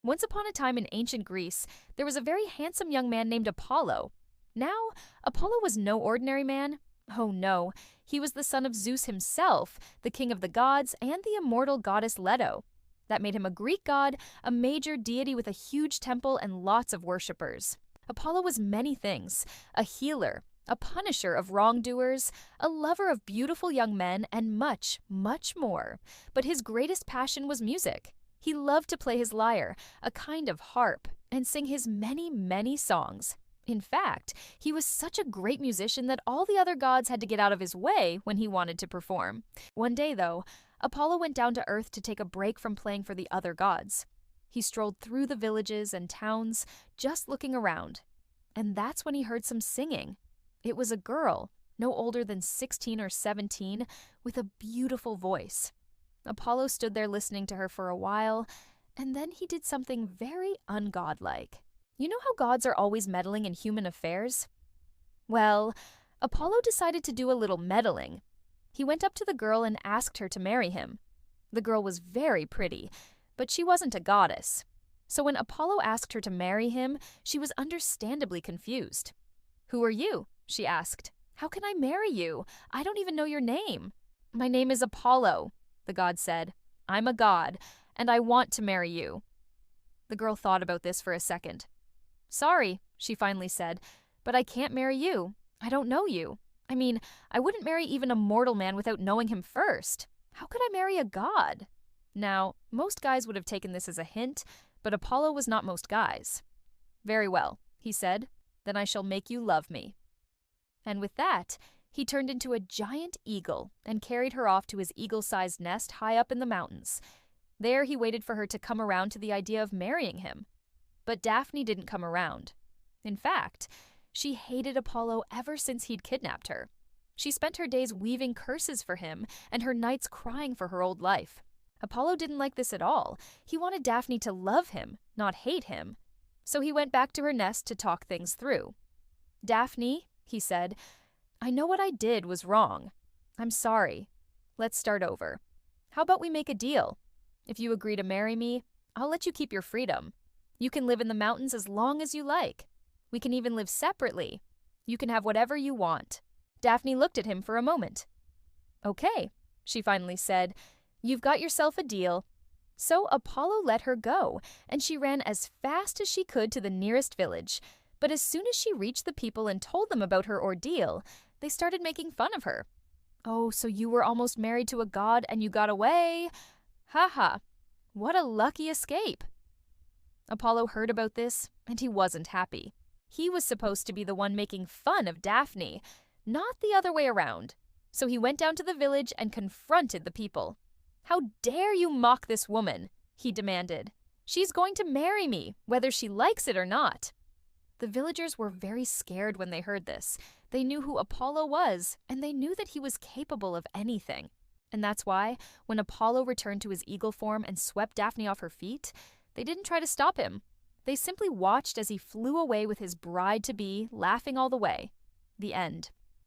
Once upon a time in ancient Greece, there was a very handsome young man named Apollo. Now, Apollo was no ordinary man. Oh no, he was the son of Zeus himself, the king of the gods, and the immortal goddess Leto. That made him a Greek god, a major deity with a huge temple and lots of worshippers. Apollo was many things: a healer, a punisher of wrongdoers, a lover of beautiful young men, and much, much more. But his greatest passion was music. He loved to play his lyre, a kind of harp, and sing his many, many songs. In fact, he was such a great musician that all the other gods had to get out of his way when he wanted to perform. One day, though, Apollo went down to Earth to take a break from playing for the other gods. He strolled through the villages and towns, just looking around. And that's when he heard some singing. It was a girl, no older than 16 or 17, with a beautiful voice. Apollo stood there listening to her for a while, and then he did something very ungodlike. You know how gods are always meddling in human affairs? Well, Apollo decided to do a little meddling. He went up to the girl and asked her to marry him. The girl was very pretty, but she wasn't a goddess. So when Apollo asked her to marry him, she was understandably confused. "Who are you?" she asked. "How can I marry you? I don't even know your name." "My name is Apollo," the god said. "I'm a god, and I want to marry you." The girl thought about this for a second. "Sorry," she finally said, "but I can't marry you. I don't know you. I mean, I wouldn't marry even a mortal man without knowing him first. How could I marry a god?" Now, most guys would have taken this as a hint, but Apollo was not most guys. "Very well," he said, "then I shall make you love me." And with that, he turned into a giant eagle and carried her off to his eagle-sized nest high up in the mountains. There he waited for her to come around to the idea of marrying him. But Daphne didn't come around. In fact, she hated Apollo ever since he'd kidnapped her. She spent her days weaving curses for him and her nights crying for her old life. Apollo didn't like this at all. He wanted Daphne to love him, not hate him. So he went back to her nest to talk things through. "Daphne," he said, "I know what I did was wrong. I'm sorry. Let's start over. How about we make a deal? If you agree to marry me, I'll let you keep your freedom. You can live in the mountains as long as you like. We can even live separately. You can have whatever you want." Daphne looked at him for a moment. "Okay," she finally said, "you've got yourself a deal." So Apollo let her go, and she ran as fast as she could to the nearest village. But as soon as she reached the people and told them about her ordeal, they started making fun of her. "Oh, so you were almost married to a god and you got away? Ha ha, what a lucky escape." Apollo heard about this, and he wasn't happy. He was supposed to be the one making fun of Daphne, not the other way around. So he went down to the village and confronted the people. "How dare you mock this woman?" he demanded. "She's going to marry me, whether she likes it or not." The villagers were very scared when they heard this. They knew who Apollo was, and they knew that he was capable of anything. And that's why, when Apollo returned to his eagle form and swept Daphne off her feet, they didn't try to stop him. They simply watched as he flew away with his bride-to-be, laughing all the way. The end.